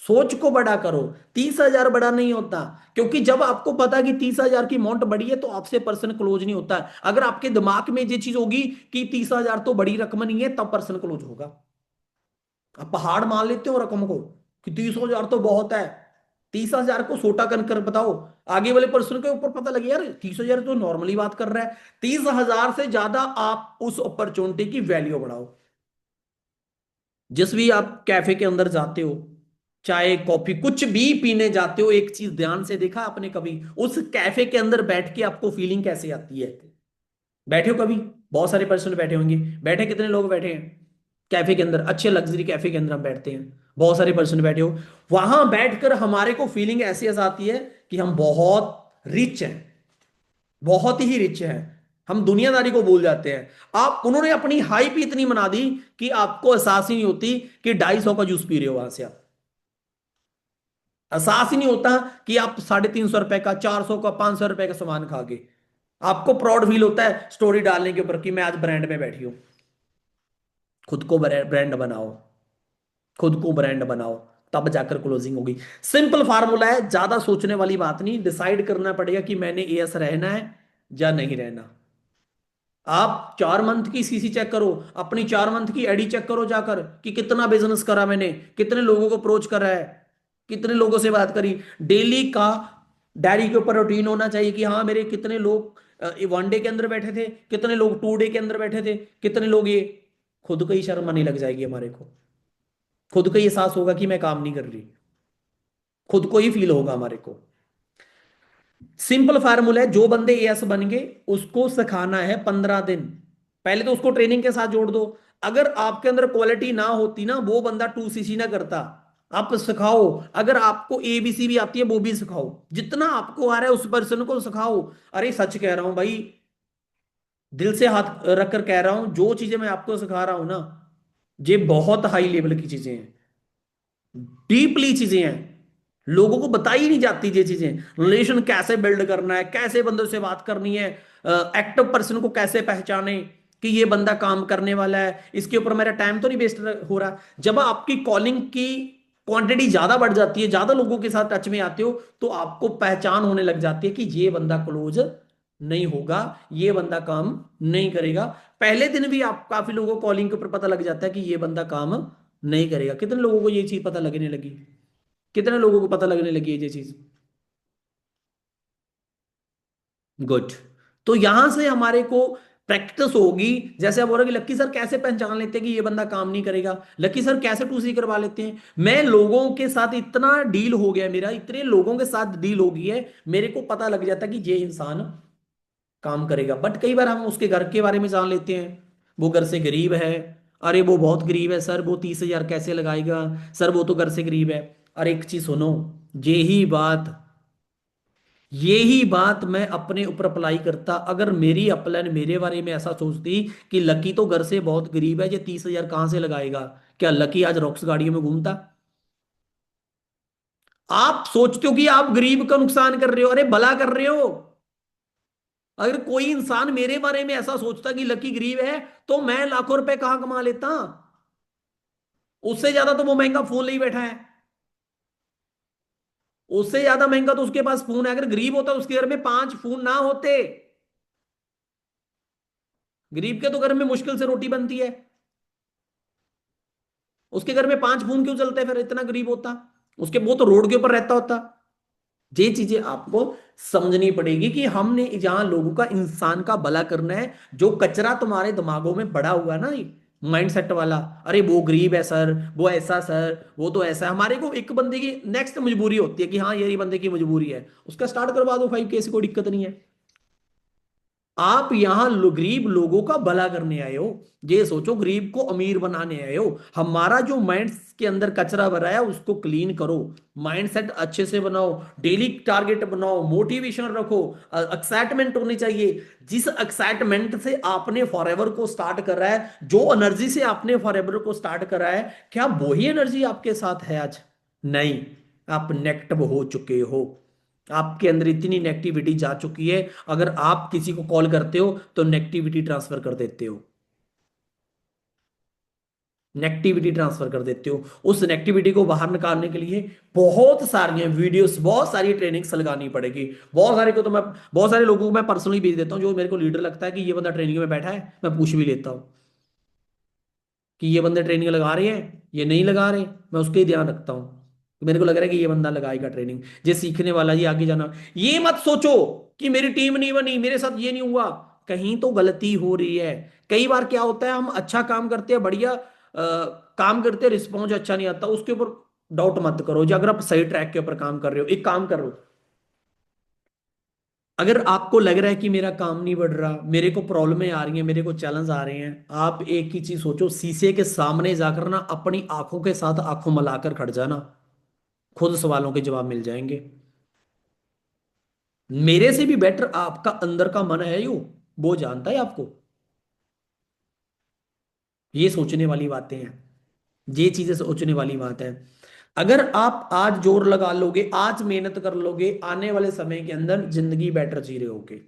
सोच को बड़ा करो। 30,000 बड़ा नहीं होता, क्योंकि जब आपको पता है कि 30,000 की अमाउंट बड़ी है तो आपसे पर्सन क्लोज नहीं होता है। अगर आपके दिमाग में ये चीज होगी कि 30,000 तो बड़ी रकम नहीं है, तब पर्सन क्लोज होगा। आप पहाड़ मान लेते हो रकम को कि 30,000 तो बहुत है, 30,000 को छोटा कर बताओ। आगे वाले पर्सन के ऊपर पता लगे यार 30,000 तो नॉर्मली बात कर रहा है। 30,000 से ज्यादा आप उस अपॉर्चुनिटी की वैल्यू बढ़ाओ। जिस भी आप कैफे के अंदर जाते हो, चाय कॉफी कुछ भी पीने जाते हो, एक चीज ध्यान से देखा आपने कभी, उस कैफे के अंदर बैठ के आपको फीलिंग कैसे आती है? बैठे हो कभी? बहुत सारे पर्सन बैठे होंगे। बैठे कितने लोग बैठे हैं कैफे के अंदर? अच्छे लग्जरी कैफे के अंदर हम बैठते हैं, बहुत सारे पर्सन बैठे हो। वहां बैठकर हमारे को फीलिंग ऐसी ऐसा आती है कि हम बहुत रिच हैं, बहुत ही रिच हैं। हम दुनियादारी को भूल जाते हैं। आप उन्होंने अपनी हाइप ही इतनी बना दी कि आपको एहसास ही नहीं होती कि 250 का जूस पी रहे हो वहां से आप। एहसास ही नहीं होता कि आप 350 रुपए का, 400 का, 500 रुपए का सामान खा के। आपको प्राउड फील होता है स्टोरी डालने के ऊपर कि मैं आज ब्रांड में बैठी हूं। खुद को ब्रांड बनाओ, खुद को ब्रांड बनाओ, तब जाकर क्लोजिंग होगी। सिंपल फार्मूला है, ज्यादा सोचने वाली बात नहीं। डिसाइड करना पड़ेगा कि मैंने एएस रहना है या नहीं रहना। आप 4 मंथ की सीसी चेक करो, अपनी 4 मंथ की एडी चेक करो जाकर कि कितना बिजनेस करा मैंने, कितने लोगों को अप्रोच करा है, कितने लोगों से बात करी। डेली का डायरी के ऊपर रूटीन होना चाहिए कि हाँ मेरे कितने लोग 1 डे के अंदर बैठे थे, कितने लोग 2 डे के अंदर बैठे थे, कितने लोग ये। खुद को ही शर्म आने लग जाएगी हमारे को, खुद को ही एहसास होगा कि मैं काम नहीं कर रही, खुद को ही फील होगा हमारे को। सिंपल फार्मूला है, जो बंदे एएस बन गए उसको सिखाना है 15 दिन। पहले तो उसको ट्रेनिंग के साथ जोड़ दो। अगर आपके अंदर क्वालिटी ना होती ना, वो बंदा 2 सीसी ना करता। आप सिखाओ। अगर आपको एबीसी भी आती है वो भी सिखाओ, जितना आपको आ रहा है उस पर्सन को सिखाओ। अरे सच कह रहा हूं भाई, दिल से हाथ रख कर कह रहा हूं, जो चीजें मैं आपको सिखा रहा हूं ना, ये बहुत हाई लेवल की चीजें हैं, डीपली चीजें हैं। लोगों को बताई नहीं जाती ये चीजें। रिलेशन कैसे बिल्ड करना है, कैसे बंदों से बात करनी है, एक्टिव पर्सन को कैसे पहचाने कि ये बंदा काम करने वाला है, इसके ऊपर मेरा टाइम तो नहीं वेस्ट हो रहा। जब आपकी कॉलिंग की क्वांटिटी ज्यादा बढ़ जाती है, ज्यादा लोगों के साथ टच में आते हो, तो आपको पहचान होने लग जाती है कि ये बंदा क्लोज नहीं होगा, ये बंदा काम नहीं करेगा। पहले दिन भी आप काफी लोगों को कॉलिंग के ऊपर पता लग जाता है कि ये बंदा काम नहीं करेगा। कितने लोगों को ये चीज पता लगने लगी? कितने लोगों को पता लगने लगी है ये चीज? गुड। तो यहां से हमारे को प्रैक्टिस होगी। जैसे आप बोल रहे कि लक्की सर कैसे पहचान लेते हैं कि ये बंदा काम नहीं करेगा, लक्की सर कैसे 2 सी करवा लेते हैं? मैं लोगों के साथ इतना डील हो गया, मेरा इतने लोगों के साथ डील हो गई है, मेरे को पता लग जाता है कि ये इंसान काम करेगा। बट कई बार हम उसके घर के बारे में जान लेते हैं, वो घर से गरीब है, अरे वो बहुत गरीब है सर, वो 30,000 कैसे लगाएगा, सर वो तो घर से गरीब है। अरे एक चीज सुनो, यही बात यही बात मैं अपने ऊपर अप्लाई करता। अगर मेरी अपलाइन मेरे बारे में ऐसा सोचती कि लकी तो घर से बहुत गरीब है, ये 30,000 कहां से लगाएगा, क्या लकी आज रॉक्स गाड़ियों में घूमता? आप सोचते हो कि आप गरीब का नुकसान कर रहे हो, अरे भला कर रहे हो। अगर कोई इंसान मेरे बारे में ऐसा सोचता कि लकी गरीब है, तो मैं लाखों रुपए कहां कमा लेता। उससे ज्यादा तो वो महंगा फोन ले ही बैठा है। उससे ज्यादा महंगा तो उसके पास फोन है। अगर गरीब होता तो उसके घर में 5 फोन ना होते। गरीब के तो घर में मुश्किल से रोटी बनती है। उसके घर में 5 फोन क्यों चलते हैं फिर, इतना गरीब होता। उसके वो तो रोड के ऊपर रहता होता। ये चीजें आपको समझनी पड़ेगी कि हमने जहां लोगों का, इंसान का भला करना है। जो कचरा तुम्हारे दिमागों में पड़ा हुआ है ना, माइंड सेट वाला, अरे वो गरीब है सर, वो ऐसा सर, वो तो ऐसा है। हमारे को एक बंदे की नेक्स्ट मजबूरी होती है कि हाँ ये बंदे की मजबूरी है, उसका स्टार्ट करवा दो 5K से, कोई दिक्कत नहीं है। आप यहां गरीब लोगों का भला करने आए हो। ये सोचो, गरीब को अमीर बनाने आए हो। हमारा जो माइंड के अंदर कचरा भरा है उसको क्लीन करो। माइंड सेट अच्छे से बनाओ। डेली टारगेट बनाओ, मोटिवेशन रखो। एक्साइटमेंट होनी चाहिए। जिस एक्साइटमेंट से आपने फॉरएवर को स्टार्ट करा है, जो एनर्जी से आपने फॉरएवर को स्टार्ट करा है, क्या वही एनर्जी आपके साथ है आज? नहीं। आप नेगेटिव हो चुके हो। आपके अंदर इतनी नेगेटिविटी जा चुकी है। अगर आप किसी को कॉल करते हो तो नेगेटिविटी ट्रांसफर कर देते हो। नेगेटिविटी ट्रांसफर कर देते हो। उस नेगेटिविटी को बाहर निकालने के लिए बहुत सारी वीडियोस, बहुत सारी ट्रेनिंग्स लगानी पड़ेगी। बहुत सारे को तो मैं, बहुत सारे लोगों को मैं पर्सनली भेज देता हूँ, जो मेरे को लीडर लगता है कि ये बंदा ट्रेनिंग में बैठा है, मैं पूछ भी लेता हूँ कि ये बंदे ट्रेनिंग लगा रहे हैं, ये नहीं लगा रहे। मैं उसके ही ध्यान रखता हूँ। मेरे को लग रहा है कि ये बंदा लगाएगा ट्रेनिंग, ये सीखने वाला, ये आगे जाना। ये मत सोचो कि मेरी टीम नहीं बनी, मेरे साथ ये नहीं हुआ। कहीं तो गलती हो रही है। कई बार क्या होता है, हम अच्छा काम करते हैं, बढ़िया काम करते हैं, रिस्पॉन्स अच्छा नहीं आता, उसके ऊपर डाउट मत करो। जो अगर आप सही ट्रैक के ऊपर काम कर रहे हो, एक काम करो। अगर आपको लग रहा है कि मेरा काम नहीं बढ़ रहा, मेरे को प्रॉब्लमें आ रही हैं, मेरे को चैलेंज आ रहे हैं, आप एक ही चीज सोचो, शीशे के सामने जाकर ना अपनी आंखों के साथ आंखों मिलाकर खड़ जाना। खुद सवालों के जवाब मिल जाएंगे। मेरे से भी बेटर आपका अंदर का मन है, यू वो जानता है आपको। ये सोचने वाली बातें हैं। ये चीजें सोचने वाली बात है। अगर आप आज जोर लगा लोगे, आज मेहनत कर लोगे, आने वाले समय के अंदर जिंदगी बेटर जी रहे होगे।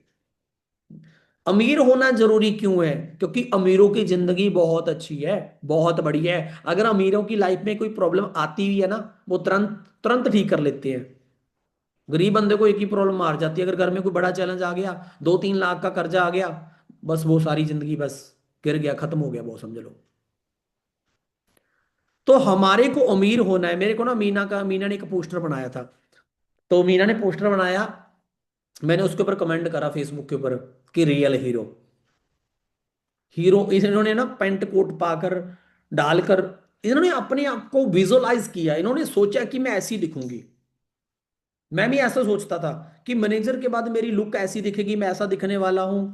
अमीर होना जरूरी क्यों है? क्योंकि अमीरों की जिंदगी बहुत अच्छी है, बहुत बढ़िया है। अगर अमीरों की लाइफ में कोई प्रॉब्लम आती हुई है ना, वो तुरंत तुरंत ठीक कर लेते हैं। गरीब बंदे को एक ही प्रॉब्लम मार जाती है, अगर घर में कोई बड़ा चैलेंज आ गया, 2-3 लाख का कर्जा आ गया, बस वो सारी जिंदगी बस गिर गया, खत्म हो गया, वो समझ लो। तो हमारे को अमीर होना है। मेरे को ना मीना ने एक पोस्टर बनाया था। तो मीना ने पोस्टर बनाया, मैंने उसके ऊपर कमेंट करा फेसबुक के ऊपर कि रियल हीरो। हीरो इन्होंने ना पेंट कोट पाकर, डालकर, इन्होंने अपने आप को विजुअलाइज किया। इन्होंने सोचा कि मैं ऐसी दिखूंगी। मैं भी ऐसा सोचता था कि मैनेजर के बाद मेरी लुक ऐसी दिखेगी, मैं ऐसा दिखने वाला हूं।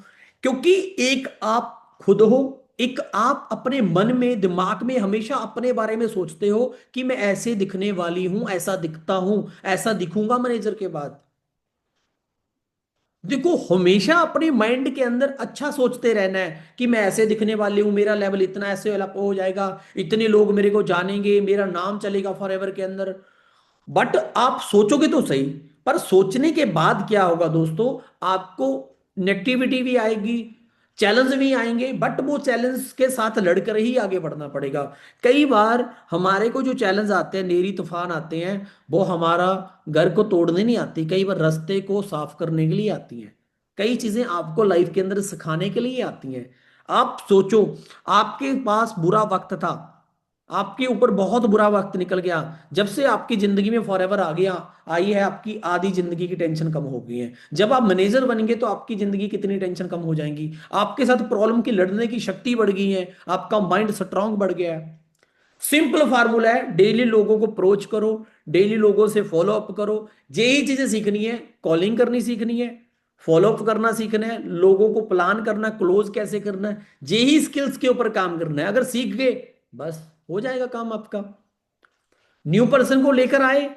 क्योंकि एक आप खुद हो, एक आप अपने मन में, दिमाग में हमेशा अपने बारे में सोचते हो कि मैं ऐसे दिखने वाली हूं, ऐसा दिखता हूं, ऐसा दिखूंगा मैनेजर के बाद। देखो, हमेशा अपने माइंड के अंदर अच्छा सोचते रहना है कि मैं ऐसे दिखने वाली हूं, मेरा लेवल इतना ऐसे वाला हो जाएगा, इतने लोग मेरे को जानेंगे, मेरा नाम चलेगा फॉरएवर के अंदर। बट आप सोचोगे तो सही, पर सोचने के बाद क्या होगा दोस्तों? आपको नेगेटिविटी भी आएगी, चैलेंज भी आएंगे, बट वो चैलेंज के साथ लड़कर ही आगे बढ़ना पड़ेगा। कई बार हमारे को जो चैलेंज आते हैं, नेरी तूफान आते हैं, वो हमारा घर को तोड़ने नहीं आती, कई बार रास्ते को साफ करने के लिए आती हैं। कई चीजें आपको लाइफ के अंदर सिखाने के लिए आती हैं। आप सोचो, आपके पास बुरा वक्त था, आपके ऊपर बहुत बुरा वक्त निकल गया, जब से आपकी जिंदगी में फॉरएवर आ गया, आई है, आपकी आधी जिंदगी की टेंशन कम हो गई है। जब आप मैनेजर बनेंगे तो आपकी जिंदगी कितनी टेंशन कम हो जाएंगी। आपके साथ प्रॉब्लम की लड़ने की शक्ति बढ़ गई है, आपका माइंड स्ट्रांग बढ़ गया है। सिंपल फार्मूला है, डेली लोगों को अप्रोच करो, डेली लोगों से फॉलो अप करो। यही चीजें सीखनी है, कॉलिंग करनी सीखनी है, फॉलो अप करना सीखना है, लोगों को प्लान करना, क्लोज कैसे करना है, यही स्किल्स के ऊपर काम करना है। अगर सीख गए, बस हो जाएगा काम आपका। न्यू पर्सन को लेकर आए,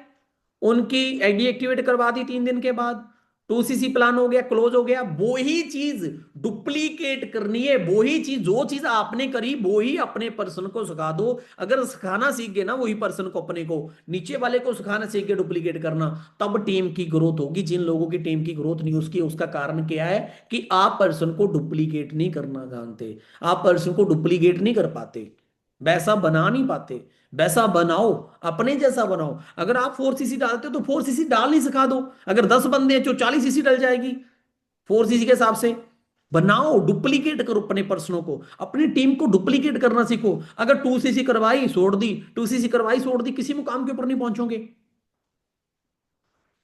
उनकी आईडी एक्टिवेट करवा दी 3 दिन के बाद, 2 सीसी प्लान हो गया, क्लोज हो गया। वो ही चीज डुप्लीकेट करनी है, वो ही चीज, जो चीज आपने करी वो ही अपने पर्सन को सिखा दो। अगर सिखाना सीख गए ना वही पर्सन को, अपने को, नीचे वाले को सिखाना सीख के डुप्लीकेट करना, तब टीम की ग्रोथ होगी। जिन लोगों की टीम की ग्रोथ नहीं उसकी, उसका कारण क्या है कि आप पर्सन को डुप्लीकेट नहीं करना जानते, आप पर्सन को डुप्लीकेट नहीं कर पाते, वैसा बना नहीं पाते। वैसा बनाओ, अपने जैसा बनाओ। अगर आप 4 सीसी डालते हो तो 4 सीसी डाल नहीं, सिखा दो। अगर 10 बंदे हैं तो 40 सीसी डल जाएगी 4 सीसी के हिसाब से। बनाओ, डुप्लीकेट करो अपने पर्सनों को, अपनी टीम को डुप्लीकेट करना सीखो। अगर 2 सीसी करवाई छोड़ दी, 2 सीसी करवाई छोड़ दी, किसी मुकाम के ऊपर नहीं पहुंचोगे।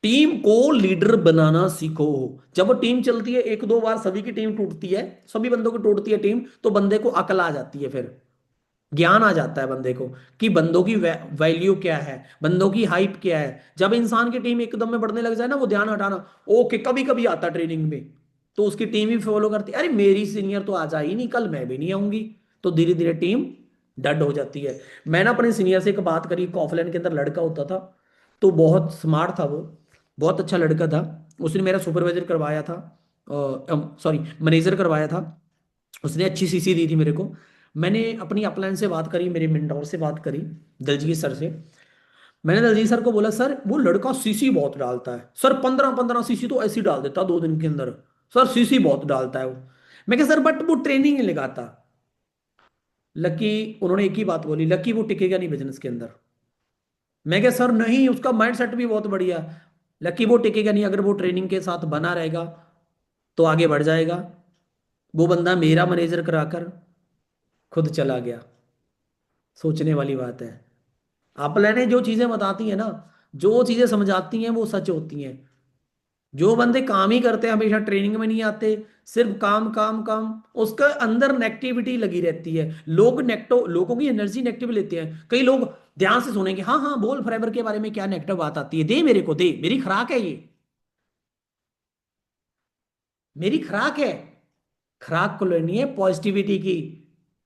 टीम को लीडर बनाना सीखो। जब वह टीम चलती है, 1-2 बार सभी की टीम टूटती है, सभी बंदों की टूटती है टीम, तो बंदे को अकल आ जाती है, फिर ज्ञान आ जाता है बंदे को कि बंदों की वैल्यू क्या है, बंदों की हाइप क्या है। जब इंसान की टीम एकदम में बढ़ने लग जाए ना, वो ध्यान हटाना ओके कभी कभी आता ट्रेनिंग में, तो उसकी टीम ही फॉलो करती है। अरे मेरी सीनियर तो आज आई नहीं, कल मैं भी नहीं आऊंगी, तो धीरे धीरे टीम डड हो जाती है। मैं ना अपने सीनियर से एक बात करी, ऑफलाइन के अंदर लड़का होता था, तो बहुत स्मार्ट था वो, बहुत अच्छा लड़का था। उसने मेरा सुपरवाइजर करवाया था, सॉरी मैनेजर करवाया था। उसने अच्छी सीसी दी थी मेरे को। मैंने अपनी अपलाइन से बात करी, मेरे मेंटोर से बात करी, दलजीत सर से। मैंने दलजीत सर को बोला, सर वो लड़का सीसी बहुत डालता है सर, 15-15 सीसी तो ऐसे ही डाल देता 2 दिन के अंदर, सर सीसी बहुत डालता है वो। मैं कहा सर बट वो ट्रेनिंग नहीं लगाता। लकी, उन्होंने एक ही बात बोली, लकी वो टिकेगा नहीं बिजनेस के अंदर। मैं कहा सर नहीं, उसका माइंड सेट भी बहुत बढ़िया। लकी वो टिकेगा नहीं, अगर वो ट्रेनिंग के साथ बना रहेगा तो आगे बढ़ जाएगा। वो बंदा मेरा मैनेजर कराकर खुद चला गया। सोचने वाली बात है। अपलाइनें जो चीजें बताती हैं ना, जो चीजें समझाती हैं वो सच होती हैं। जो बंदे काम ही करते हैं, हमेशा ट्रेनिंग में नहीं आते, सिर्फ काम काम काम, उसका अंदर नेगेटिविटी लगी रहती है। लोगों की एनर्जी नेगेटिव लेते हैं। कई लोग ध्यान से सुनेंगे, हाँ हाँ बोल फॉरएवर के बारे में क्या नेगेटिव बात आती है, दे मेरे को, दे, मेरी खुराक है ये, मेरी खुराक है। खुराक को लेनी है पॉजिटिविटी की,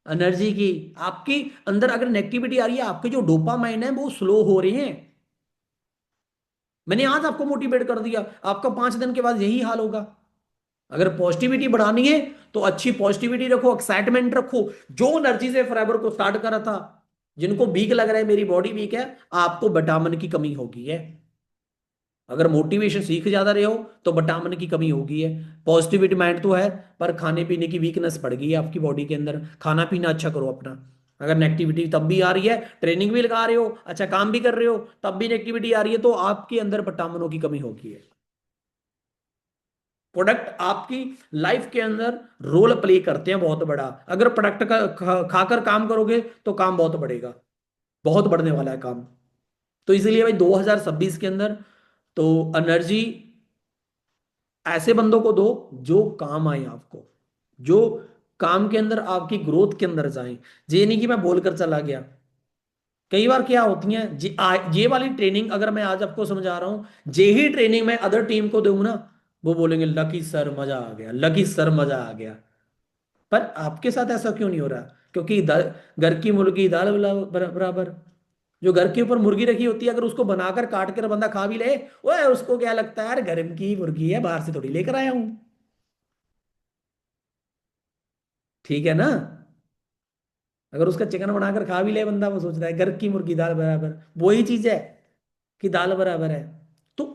एनर्जी की। आपकी अंदर अगर नेगेटिविटी आ रही है, आपके जो डोपामाइन है वो स्लो हो रहे हैं। मैंने आज आपको मोटिवेट कर दिया, आपका 5 दिन के बाद यही हाल होगा। अगर पॉजिटिविटी बढ़ानी है तो अच्छी पॉजिटिविटी रखो, एक्साइटमेंट रखो। जो एनर्जी से फॉरएवर को स्टार्ट करा था, जिनको वीक लग रहा है मेरी बॉडी वीक है, आपको विटामिन की कमी होगी है। अगर मोटिवेशन सीख ज्यादा रहे हो तो विटामिन की कमी होगी है। पॉजिटिविटी माइंड तो है, पर खाने पीने की वीकनेस पड़ गई है आपकी बॉडी के अंदर। खाना पीना अच्छा करो अपना। अगर नेगेटिविटी तब भी आ रही है, ट्रेनिंग भी लगा रहे हो, अच्छा काम भी कर रहे हो, तब भी नेगेटिविटी आ रही है, तो आपके अंदर विटामिनों की कमी होगी है। प्रोडक्ट आपकी लाइफ के अंदर रोल प्ले करते हैं बहुत बड़ा। अगर प्रोडक्ट का खाकर काम करोगे तो काम बहुत बढ़ेगा, बहुत बढ़ने वाला है काम। तो इसीलिए भाई 2026 के अंदर तो एनर्जी ऐसे बंदों को दो जो काम आए आपको, जो काम के अंदर आपकी ग्रोथ के अंदर जाए। ये नहीं कि मैं बोलकर चला गया। कई बार क्या होती है ये वाली ट्रेनिंग अगर मैं आज आपको समझा रहा हूं, जे ही ट्रेनिंग मैं अदर टीम को दूंगा ना, वो बोलेंगे लकी सर मजा आ गया, लकी सर मजा आ गया। पर आपके साथ ऐसा क्यों नहीं हो रहा? क्योंकि घर की मुर्गी दाल बराबर। जो घर के ऊपर मुर्गी रखी होती है, अगर उसको बनाकर काट कर बंदा खा भी ले, ओए उसको क्या लगता है यार घर की मुर्गी है, बाहर से थोड़ी लेकर आया हूं। ठीक है ना? अगर उसका चिकन बनाकर खा भी ले बंदा, वो सोचता है घर की मुर्गी दाल बराबर। वही चीज है कि दाल बराबर है। तो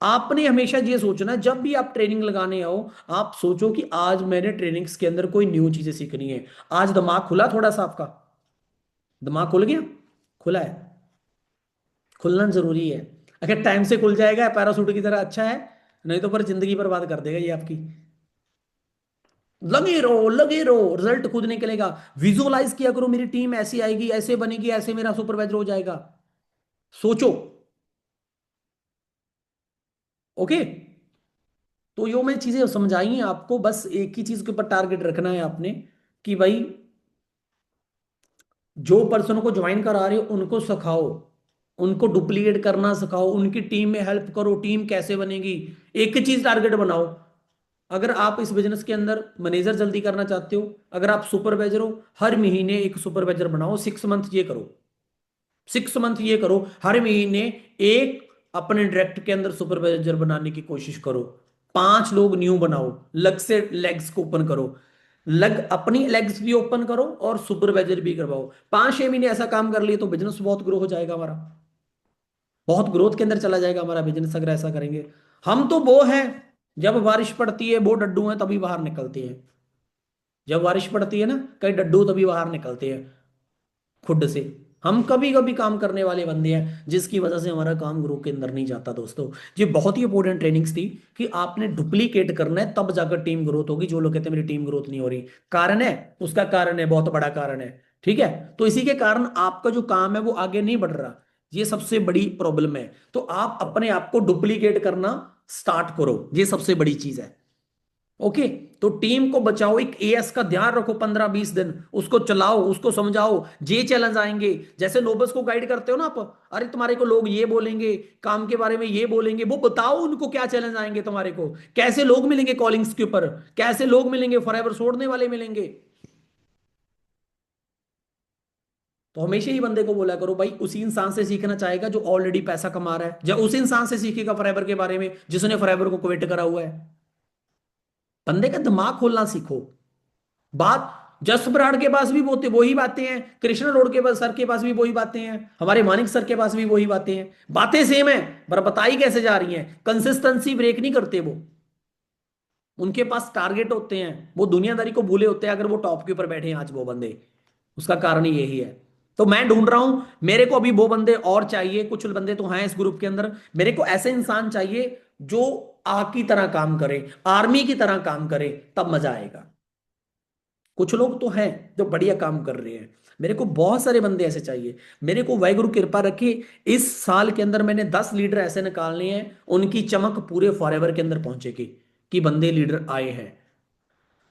आपने हमेशा ये सोचना, जब भी आप ट्रेनिंग लगाने आओ, आप सोचो कि आज मैंने ट्रेनिंग्स के अंदर कोई न्यू चीजें सीखनी है। आज दिमाग खुला थोड़ा सा आपका? दिमाग खुल गया? खुला है? खुलना जरूरी है। अगर टाइम से खुल जाएगा पैरासूट की तरह अच्छा है, नहीं तो पर जिंदगी बर्बाद कर देगा ये आपकी। लगे रहो, रिजल्ट खुद निकलेगा। विजुअलाइज किया करो, मेरी टीम ऐसी आएगी, ऐसे बनेगी, ऐसे मेरा सुपरवाइजर हो जाएगा। सोचो। ओके। तो यो मैं चीजें समझाई हैं आपको, बस एक ही चीज के ऊपर टारगेट रखना है आपने कि भाई जो पर्सन को ज्वाइन करा रहे हो उनको सिखाओ, उनको डुप्लीकेट करना सिखाओ, उनकी टीम में हेल्प करो। टीम कैसे बनेगी, एक ही चीज टारगेट बनाओ। अगर आप इस बिजनेस के अंदर मैनेजर जल्दी करना चाहते हो, अगर आप सुपरवाइजर हो, हर महीने एक सुपरवाइजर बनाओ। 6 मंथ ये करो, 6 मंथ ये करो, हर महीने एक अपने डायरेक्ट के अंदर सुपरवाइजर बनाने की कोशिश करो। पांच लोग न्यू बनाओ, लग से लेग्स को ओपन करो, लग अपनी लेग्स भी ओपन करो और सुपरवाइजर भी करवाओ। 5-6 महीने ऐसा काम कर लिए तो बिजनेस बहुत ग्रो हो जाएगा हमारा, बहुत ग्रोथ के अंदर चला जाएगा हमारा बिजनेस अगर ऐसा करेंगे। हम तो वो हैं, जब बारिश पड़ती है वो डड्डू हैं तभी बाहर निकलते हैं। जब बारिश पड़ती है ना, कई डड्डू तभी बाहर निकलते हैं खुड से। हम कभी कभी काम करने वाले बंदे हैं जिसकी वजह से हमारा काम ग्रुप के अंदर नहीं जाता दोस्तों। ये बहुत ही इंपॉर्टेंट ट्रेनिंग्स थी कि आपने डुप्लीकेट करना है तब जाकर टीम ग्रोथ होगी। जो लोग कहते हैं मेरी टीम ग्रोथ नहीं हो रही, कारण है, उसका कारण है, बहुत बड़ा कारण है। ठीक है, तो इसी के कारण आपका जो काम है वो आगे नहीं बढ़ रहा, ये सबसे बड़ी प्रॉब्लम है। तो आप अपने आप को डुप्लीकेट करना स्टार्ट करो, ये सबसे बड़ी चीज है। ओके, तो टीम को बचाओ, एक एएस का ध्यान रखो, 15-20 दिन उसको चलाओ, उसको समझाओ। जे चैलेंज आएंगे, जैसे नोबस को गाइड करते हो ना आप, अरे तुम्हारे को लोग ये बोलेंगे, काम के बारे में ये बोलेंगे, वो बताओ उनको क्या चैलेंज आएंगे तुम्हारे को, कैसे लोग मिलेंगे कॉलिंग्स के ऊपर, कैसे लोग मिलेंगे फॉरएवर छोड़ने वाले मिलेंगे। तो हमेशा ही बंदे को बोला करो भाई, उसी इंसान से सीखना चाहेगा जो ऑलरेडी पैसा कमा रहा है, या उस इंसान से सीखेगा फॉरएवर के बारे में जिसने फॉरएवर को क्विट करा हुआ है। बंदे का दिमाग खोलना सीखो। बात जस ब्रांड के पास भी वो वही बातें हैं, कृष्ण रोड के पास सर के पास भी वही बातें हैं, हमारे मानिक सर के पास भी वही बातें हैं, बातें सेम है, पर बताई कैसे जा रही हैं। कंसिस्टेंसी ब्रेक नहीं करते वो, उनके पास टारगेट होते हैं, वो दुनियादारी को भूले होते हैं अगर वो टॉप के ऊपर बैठे हैं आज वो बंदे। उसका कारण ही यही है। तो मैं ढूंढ रहा हूं, मेरे को अभी वो बंदे और चाहिए, कुछ बंदे तो हैं इस ग्रुप के अंदर, मेरे को ऐसे इंसान चाहिए जो आग की तरह काम करे, आर्मी की तरह काम करे, तब मजा आएगा। कुछ लोग तो हैं जो बढ़िया काम कर रहे हैं, मेरे को बहुत सारे बंदे ऐसे चाहिए। मेरे को वाहिगुरु कृपा रखे, इस साल के अंदर मैंने 10 लीडर ऐसे निकालने हैं, उनकी चमक पूरे फॉरएवर के अंदर पहुंचेगी कि बंदे लीडर आए हैं।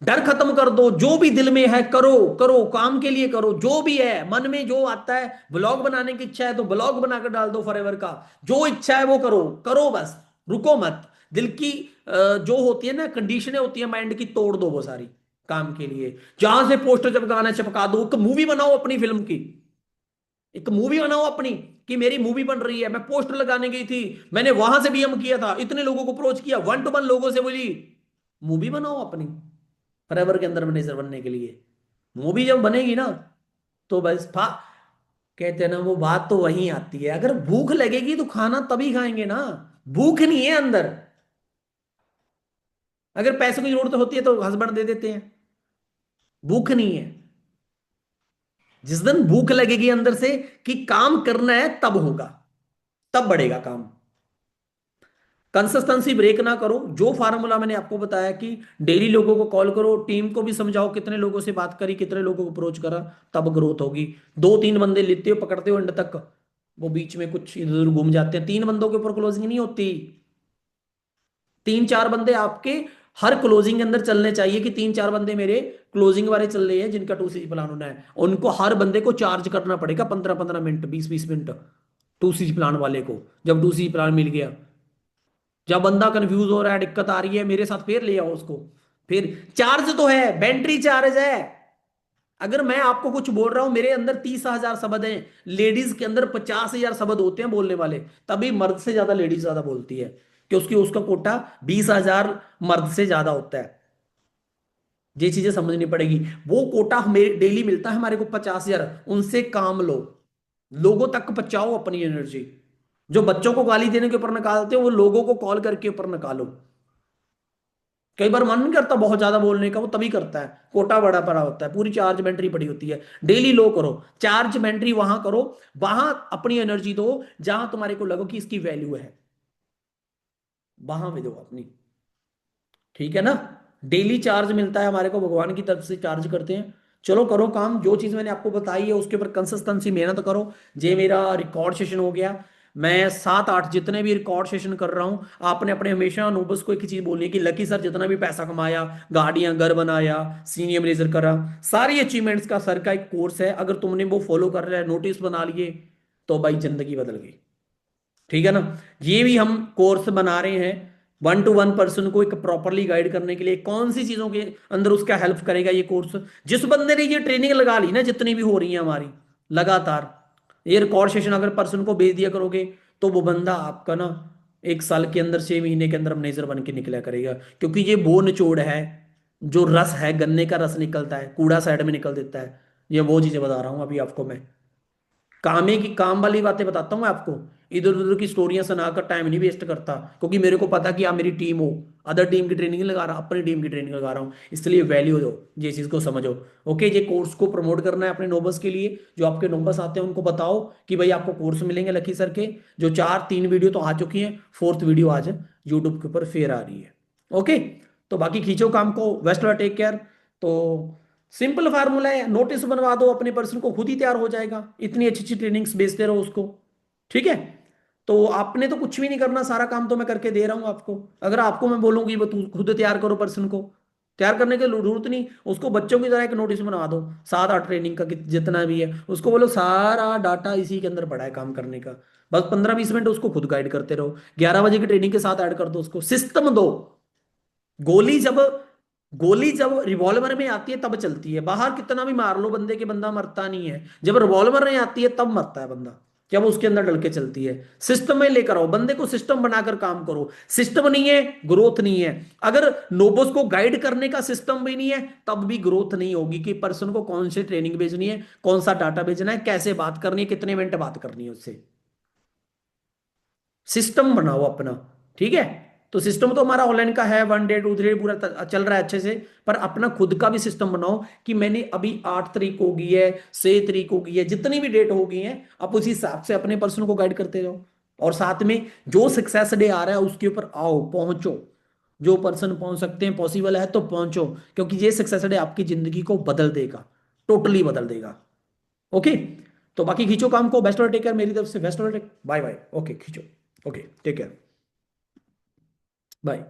डर खत्म कर दो, जो भी दिल में है करो, करो काम के लिए करो, जो भी है मन में जो आता है। ब्लॉग बनाने की इच्छा है तो ब्लॉग बनाकर डाल दो फॉरएवर का, जो इच्छा है वो करो, करो बस, रुको मत। दिल की जो होती है ना कंडीशनें होती है माइंड की, तोड़ दो वो सारी काम के लिए। जहां से पोस्टर चिपकाना है चिपका दो, एक मूवी बनाओ अपनी फिल्म की, एक मूवी बनाओ अपनी, कि मेरी मूवी बन रही है, मैं पोस्टर लगाने गई थी, मैंने वहां से डीएम किया था, इतने लोगों को अप्रोच किया, 1-to-1 लोगों से बोली। मूवी बनाओ अपनी फॉरएवर के अंदर मैनेजर बनने के लिए। मूवी जब बनेगी ना, तो बस कहते हैं ना, वो बात तो वहीं आती है, अगर भूख लगेगी तो खाना तभी खाएंगे ना। भूख नहीं है अंदर, अगर पैसे की जरूरत होती है तो हस्बैंड दे देते हैं, भूख नहीं है। जिस दिन भूख लगेगी अंदर से कि काम करना है, तब होगा, तब बढ़ेगा काम। कंसिस्टेंसी ब्रेक ना करो, जो फार्मूला मैंने आपको बताया कि डेली लोगों को कॉल करो, टीम को भी समझाओ, कितने लोगों से बात करी, कितने लोगों को अप्रोच करा, तब ग्रोथ होगी। 2-3 बंदे लेते हो, पकड़ते हो एंड तक, वो बीच में कुछ इधर उधर घूम जाते हैं, 3 बंदों के ऊपर क्लोजिंग नहीं होती। 3-4 बंदे आपके हर क्लोजिंग के अंदर चलने चाहिए, कि 3-4 बंदे मेरे क्लोजिंग वाले चल रहे हैं जिनका 2 सीजी प्लान होना है, उनको हर बंदे को चार्ज करना पड़ेगा 15-15 मिनट, 20-20 मिनट, 2 सीजी प्लान वाले को। जब 2 सीजी प्लान मिल गया, जब बंदा कंफ्यूज हो रहा है, दिक्कत आ रही है, मेरे साथ फिर ले आओ उसको। फिर चार्ज तो है, बैटरी चार्ज है। अगर मैं आपको कुछ बोल रहा हूं, मेरे अंदर 30,000 शब्द हैं, लेडीज के अंदर 50,000 शब्द होते हैं बोलने वाले, तभी मर्द से ज्यादा लेडीज ज्यादा बोलती है, कि उसकी उसका कोटा 20,000 मर्द से ज्यादा होता है। ये चीजें समझनी पड़ेगी। वो कोटा हमें डेली मिलता है हमारे को 50,000, उनसे काम लो, लोगों तक पहुंचाओ अपनी एनर्जी। जो बच्चों को गाली देने के ऊपर निकालते हो, वो लोगों को कॉल करके ऊपर निकालो। कई बार मन नहीं करता बहुत ज्यादा बोलने का, वो तभी करता है, कोटा बड़ा पड़ा होता है, पूरी चार्ज बैटरी पड़ी होती है। डेली लो करो, चार्ज बैटरी वहां करो, वहां अपनी एनर्जी दो, जहां तुम्हारे को लगो कि इसकी वैल्यू है, वहां में दो अपनी। ठीक है ना, डेली चार्ज मिलता है हमारे को, भगवान की तरफ से चार्ज करते हैं। चलो करो काम, जो चीज मैंने आपको बताई है उसके ऊपर कंसिस्टेंसी मेहनत करो। जे मेरा रिकॉर्ड सेशन हो गया, मैं 7-8 जितने भी रिकॉर्ड सेशन कर रहा हूं, आपने अपने हमेशा अनूबस को एक ही चीज बोलनी है कि लकी सर जितना भी पैसा कमाया, गाड़ियां घर बनाया, सीनियर मैनेजर करा, सारी अचीवमेंट्स का सर का एक कोर्स है, अगर तुमने वो फॉलो कर रहा है, नोटिस बना लिए, तो भाई जिंदगी बदल गई। ठीक है ना, ये भी हम कोर्स बना रहे हैं 1-to-1 पर्सन को एक प्रॉपरली गाइड करने के लिए, कौन सी चीजों के अंदर उसका हेल्प करेगा ये कोर्स। जिस बंदे ने ये ट्रेनिंग लगा ली ना, जितनी भी हो रही है हमारी लगातार, ये रिकॉर्ड सेशन अगर पर्सन को भेज दिया करोगे, तो वो बंदा आपका ना एक साल के अंदर, 6 महीने के अंदर मैनेजर बन के निकला करेगा, क्योंकि ये वो निचोड़ है, जो रस है, गन्ने का रस निकलता है, कूड़ा साइड में निकल देता है। ये वो चीजें बता रहा हूँ अभी आपको मैं। कामे की काम वाली बातें बताता हूँ मैं आपको। इधर उधर की स्टोरियां सुनाकर टाइम नहीं वेस्ट करता, क्योंकि मेरे को पता कि आप मेरी टीम हो। अदर टीम की ट्रेनिंग नहीं लगा रहा, अपनी टीम की ट्रेनिंग लगा रहा हूँ, इसलिए वैल्यू दो, ये चीज को समझो। ओके, ये कोर्स को प्रमोट करना है अपने नोबस के लिए। जो आपके नोबस आते हैं उनको बताओ कि भाई आपको कोर्स मिलेंगे लकी सर के। जो 3 वीडियो तो आ चुकी हैं, 4th वीडियो आज यूट्यूब के ऊपर फिर आ रही है। ओके, तो बाकी खींचो काम को, वेस्ट, टेक केयर। तो सिंपल फार्मूला है, नोटिस बनवा दो, अपने पर्सन को खुद ही तैयार हो जाएगा। इतनी अच्छी अच्छी ट्रेनिंग्स भेजते रहो उसको। ठीक है, तो आपने तो कुछ भी नहीं करना, सारा काम तो मैं करके दे रहा हूं आपको। अगर आपको मैं बोलूंगी वो तू खुद तैयार करो पर्सन को, तैयार करने की जरूरत नहीं। उसको बच्चों की तरह एक नोटिस बनवा दो, 7-8 ट्रेनिंग का जितना भी है, उसको बोलो सारा डाटा इसी के अंदर पड़ा है काम करने का। बस 15-20 मिनट उसको खुद गाइड करते रहो, 11 बजे की ट्रेनिंग के साथ ऐड कर दो उसको, सिस्टम दो। गोली जब गोली जब रिवॉल्वर में आती है तब चलती है, बाहर कितना भी मार लो बंदे के, बंदा मरता नहीं है। जब रिवॉल्वर में आती है तब मरता है बंदा, जब उसके अंदर डल के चलती है। सिस्टम में लेकर आओ बंदे को, सिस्टम बनाकर काम करो। सिस्टम नहीं है, ग्रोथ नहीं है। अगर नोबोस को गाइड करने का सिस्टम भी नहीं है, तब भी ग्रोथ नहीं होगी कि पर्सन को कौन सी ट्रेनिंग भेजनी है, कौन सा डाटा भेजना है, कैसे बात करनी है, कितने मिनट बात करनी है उससे। सिस्टम बनाओ अपना। ठीक है, तो सिस्टम तो हमारा ऑनलाइन का है, 1 डे 2 3 पूरा चल रहा है अच्छे से। पर अपना खुद का भी सिस्टम बनाओ कि मैंने अभी 8 तारीख हो गई है, 6 तारीख हो गई है, जितनी भी डेट हो गई है, आप उसी हिसाब से अपने पर्सन को गाइड करते जाओ। और साथ में जो सक्सेस डे आ रहा है उसके ऊपर आओ, पहुंचो। जो पर्सन पहुंच सकते हैं, पॉसिबल है तो पहुंचो, क्योंकि ये सक्सेस डे आपकी जिंदगी को बदल देगा, टोटली बदल देगा। ओके, तो बाकी खींचो काम को, बेस्ट ऑफ टेक केयर, मेरी तरफ से best of take, bye bye. Okay खींचो। Okay, take care, bye.